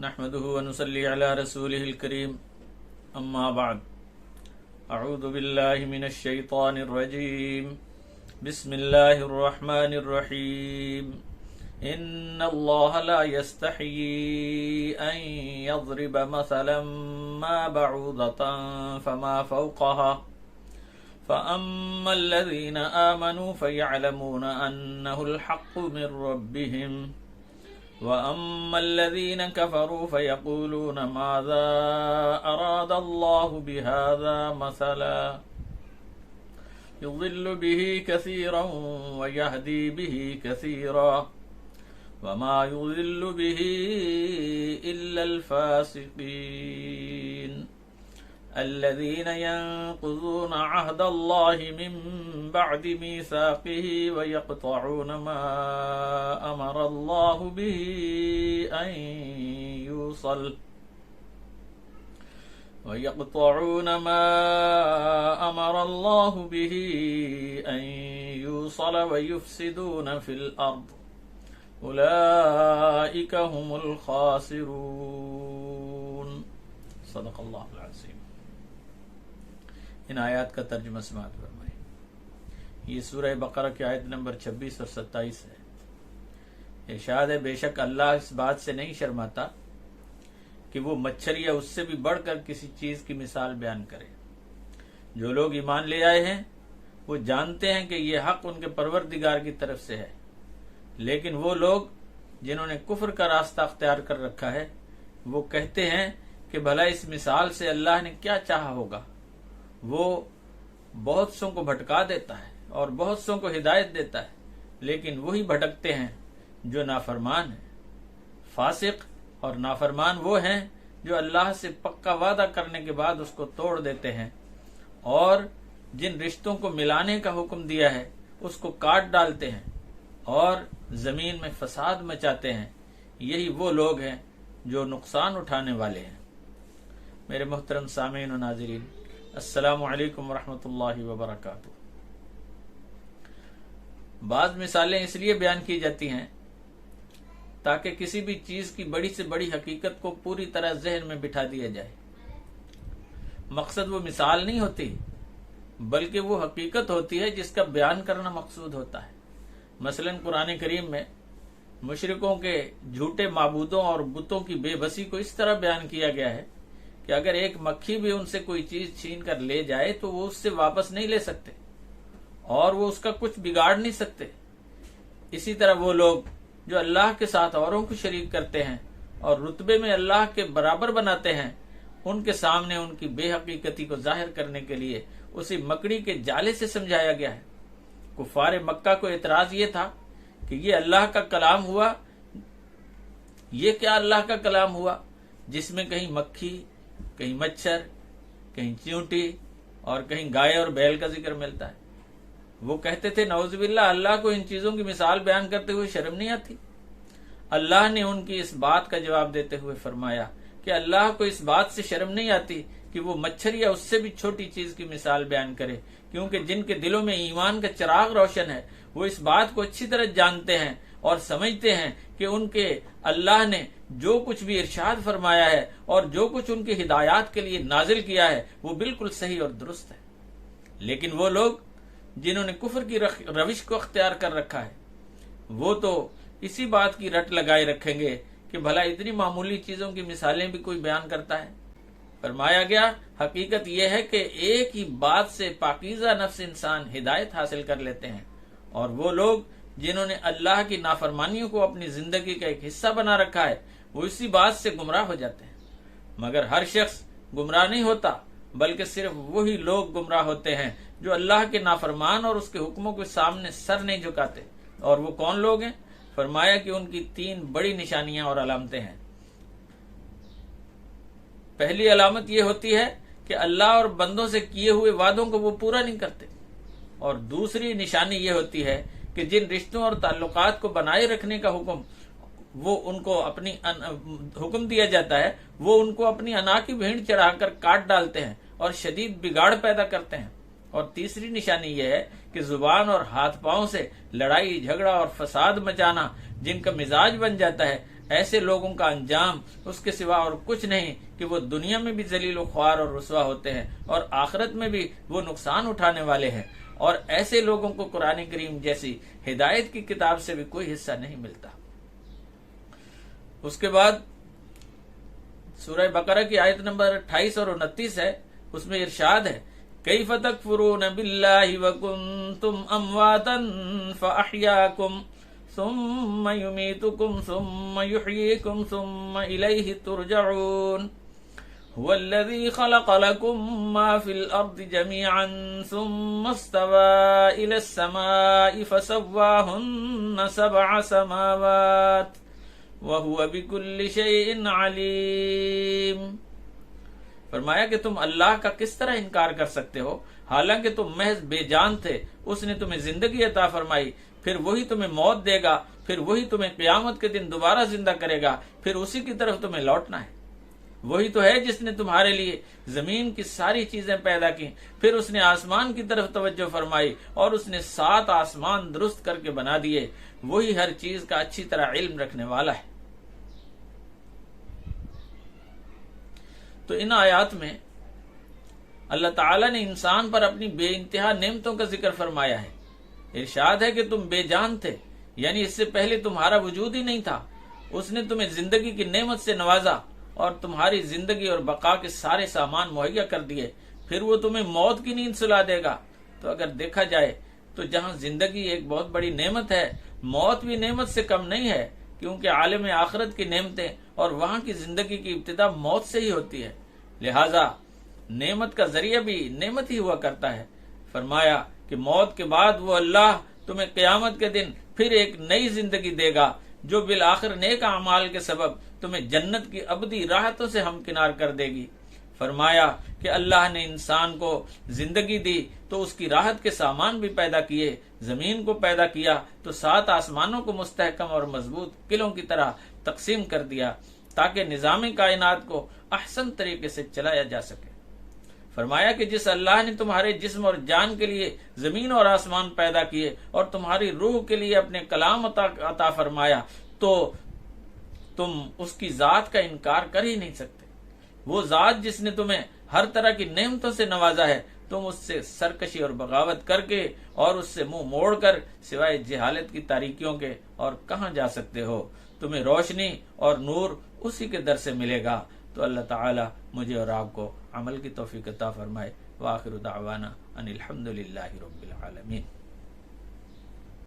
نحمده ونصلي على رسوله الكريم اما بعد اعوذ بالله من الشيطان الرجيم بسم الله الرحمن الرحيم ان الله لا يستحيي ان يضرب مثلا ما بعوضة فما فوقها فأما الذين آمنوا فيعلمون أنه الحق من ربهم وأما الذين كفروا فيقولون ماذا أراد الله بهذا مثلا يضل به كثيرا ويهدي به كثيرا وما يضل به إلا الفاسقين الذين ينقضون عهد الله من بعد ميثاقه ويقطعون ما أمر الله به أن يوصل ويفسدون في الأرض أولئك هم الخاسرون صدق اللہ العظیم۔ ان آیات کا ترجمہ سماعت فرمائیں۔ یہ سورہ بقرہ کی آیت نمبر 26 اور 27 ہے۔ ارشاد ہے، بے شک اللہ اس بات سے نہیں شرماتا کہ وہ مچھر یا اس سے بھی بڑھ کر کسی چیز کی مثال بیان کرے۔ جو لوگ ایمان لے آئے ہیں وہ جانتے ہیں کہ یہ حق ان کے پروردگار کی طرف سے ہے، لیکن وہ لوگ جنہوں نے کفر کا راستہ اختیار کر رکھا ہے وہ کہتے ہیں کہ بھلا اس مثال سے اللہ نے کیا چاہا ہوگا۔ وہ بہت سوں کو بھٹکا دیتا ہے اور بہت سوں کو ہدایت دیتا ہے، لیکن وہی بھٹکتے ہیں جو نافرمان ہیں۔ فاسق اور نافرمان وہ ہیں جو اللہ سے پکا وعدہ کرنے کے بعد اس کو توڑ دیتے ہیں اور جن رشتوں کو ملانے کا حکم دیا ہے اس کو کاٹ ڈالتے ہیں اور زمین میں فساد مچاتے ہیں۔ یہی وہ لوگ ہیں جو نقصان اٹھانے والے ہیں۔ میرے محترم سامعین و ناظرین، السلام علیکم ورحمۃ اللہ وبرکاتہ۔ بعض مثالیں اس لیے بیان کی جاتی ہیں تاکہ کسی بھی چیز کی بڑی سے بڑی حقیقت کو پوری طرح ذہن میں بٹھا دیا جائے۔ مقصد وہ مثال نہیں ہوتی بلکہ وہ حقیقت ہوتی ہے جس کا بیان کرنا مقصود ہوتا ہے۔ مثلا قرآن کریم میں مشرکوں کے جھوٹے معبودوں اور بتوں کی بے بسی کو اس طرح بیان کیا گیا ہے کہ اگر ایک مکھی بھی ان سے کوئی چیز چھین کر لے جائے تو وہ اس سے واپس نہیں لے سکتے اور وہ اس کا کچھ بگاڑ نہیں سکتے۔ اسی طرح وہ لوگ جو اللہ کے ساتھ اوروں کو شریک کرتے ہیں اور رتبے میں اللہ کے برابر بناتے ہیں، ان کے سامنے ان کی بے حقیقتی کو ظاہر کرنے کے لیے اسے مکڑی کے جالے سے سمجھایا گیا ہے۔ کفار مکہ کو اعتراض یہ تھا کہ یہ اللہ کا کلام ہوا، یہ کیا اللہ کا کلام ہوا جس میں کہیں مکھی، کہیں مچھر، کہیں چیونٹی اور کہیں گائے اور بیل کا ذکر ملتا ہے۔ وہ کہتے تھے نعوذ باللہ، اللہ کو ان چیزوں کی مثال بیان کرتے ہوئے شرم نہیں آتی؟ اللہ نے ان کی اس بات کا جواب دیتے ہوئے فرمایا کہ اللہ کو اس بات سے شرم نہیں آتی کہ وہ مچھر یا اس سے بھی چھوٹی چیز کی مثال بیان کرے، کیونکہ جن کے دلوں میں ایمان کا چراغ روشن ہے وہ اس بات کو اچھی طرح جانتے ہیں اور سمجھتے ہیں کہ ان کے اللہ نے جو کچھ بھی ارشاد فرمایا ہے اور جو کچھ ان کی ہدایات کے لیے نازل کیا ہے وہ بالکل صحیح اور درست ہے۔ لیکن وہ لوگ جنہوں نے کفر کی روش کو اختیار کر رکھا ہے وہ تو اسی بات کی رٹ لگائے رکھیں گے کہ بھلا اتنی معمولی چیزوں کی مثالیں بھی کوئی بیان کرتا ہے۔ فرمایا گیا حقیقت یہ ہے کہ ایک ہی بات سے پاکیزہ نفس انسان ہدایت حاصل کر لیتے ہیں، اور وہ لوگ جنہوں نے اللہ کی نافرمانیوں کو اپنی زندگی کا ایک حصہ بنا رکھا ہے وہ اسی بات سے گمراہ ہو جاتے ہیں۔ مگر ہر شخص گمراہ نہیں ہوتا بلکہ صرف وہی لوگ گمراہ ہوتے ہیں جو اللہ کے نافرمان اور اس کے حکموں کے سامنے سر نہیں جھکاتے۔ اور وہ کون لوگ ہیں؟ فرمایا کہ ان کی 3 بڑی نشانیاں اور علامتیں ہیں۔ پہلی علامت یہ ہوتی ہے کہ اللہ اور بندوں سے کیے ہوئے وعدوں کو وہ پورا نہیں کرتے، اور دوسری نشانی یہ ہوتی ہے کہ جن رشتوں اور تعلقات کو بنائے رکھنے کا حکم دیا جاتا ہے وہ ان کو اپنی انا کی بھینٹ چڑھا کر کاٹ ڈالتے ہیں اور شدید بگاڑ پیدا کرتے ہیں۔ اور تیسری نشانی یہ ہے کہ زبان اور ہاتھ پاؤں سے لڑائی جھگڑا اور فساد مچانا جن کا مزاج بن جاتا ہے، ایسے لوگوں کا انجام اس کے سوا اور کچھ نہیں کہ وہ دنیا میں بھی ذلیل و خوار اور رسوا ہوتے ہیں اور آخرت میں بھی وہ نقصان اٹھانے والے ہیں، اور ایسے لوگوں کو قرآن کریم جیسی ہدایت کی کتاب سے بھی کوئی حصہ نہیں ملتا۔ اس کے بعد سورہ بقرہ کی آیت نمبر 28 اور 29 ہے، اس میں ارشاد ہے کیف تکفرون باللہ وکنتم امواتا فاحیاکم ثم یمیتکم ثم یحییکم ثم الیہ ترجعون هو الذی خلق لکم ما فی الارض جميعا ثم استوى الى السماء فسواہن 7 سماوات وَهُوَ بِكُلِّ شَيْءٍ عَلِيمٌ۔ فرمایا کہ تم اللہ کا کس طرح انکار کر سکتے ہو، حالانکہ تم محض بے جان تھے، اس نے تمہیں زندگی عطا فرمائی، پھر وہی تمہیں موت دے گا، پھر وہی تمہیں قیامت کے دن دوبارہ زندہ کرے گا، پھر اسی کی طرف تمہیں لوٹنا ہے۔ وہی تو ہے جس نے تمہارے لیے زمین کی ساری چیزیں پیدا کی، پھر اس نے آسمان کی طرف توجہ فرمائی اور اس نے 7 آسمان درست کر کے بنا دیے۔ وہی ہر چیز کا اچھی طرح علم رکھنے والا ہے۔ تو ان آیات میں اللہ تعالیٰ نے انسان پر اپنی بے انتہا نعمتوں کا ذکر فرمایا ہے۔ ارشاد ہے کہ تم بے جان تھے، یعنی اس سے پہلے تمہارا وجود ہی نہیں تھا، اس نے تمہیں زندگی کی نعمت سے نوازا اور تمہاری زندگی اور بقا کے سارے سامان مہیا کر دیے، پھر وہ تمہیں موت کی نیند سلا دے گا۔ تو اگر دیکھا جائے تو جہاں زندگی ایک بہت بڑی نعمت ہے، موت بھی نعمت سے کم نہیں ہے، کیونکہ عالم آخرت کی نعمتیں اور وہاں کی زندگی کی ابتدا موت سے ہی ہوتی ہے، لہذا نعمت کا ذریعہ بھی نعمت ہی ہوا کرتا ہے۔ فرمایا کہ موت کے بعد وہ اللہ تمہیں قیامت کے دن پھر ایک نئی زندگی دے گا جو بالآخر نیک اعمال کے سبب تمہیں جنت کی ابدی راحتوں سے ہمکنار کر دے گی۔ فرمایا کہ اللہ نے انسان کو زندگی دی تو اس کی راحت کے سامان بھی پیدا کیے، زمین کو پیدا کیا تو 7 آسمانوں کو مستحکم اور مضبوط قلعوں کی طرح تقسیم کر دیا تاکہ نظام کائنات کو احسن طریقے سے چلایا جا سکے۔ فرمایا کہ جس اللہ نے تمہارے جسم اور جان کے لیے زمین اور آسمان پیدا کیے اور تمہاری روح کے لیے اپنے کلام عطا فرمایا تو تم اس کی ذات کا انکار کر ہی نہیں سکتے۔ وہ ذات جس نے تمہیں ہر طرح کی نعمتوں سے نوازا ہے، تم اس سے سرکشی اور بغاوت کر کے اور اس سے منہ موڑ کر سوائے جہالت کی تاریکیوں کے اور کہاں جا سکتے ہو؟ تمہیں روشنی اور نور اسی کے در سے ملے گا۔ تو اللہ تعالی مجھے اور آپ کو عمل کی توفیق عطا فرمائے۔ وآخر دعوانا ان الحمد للہ رب العالمین۔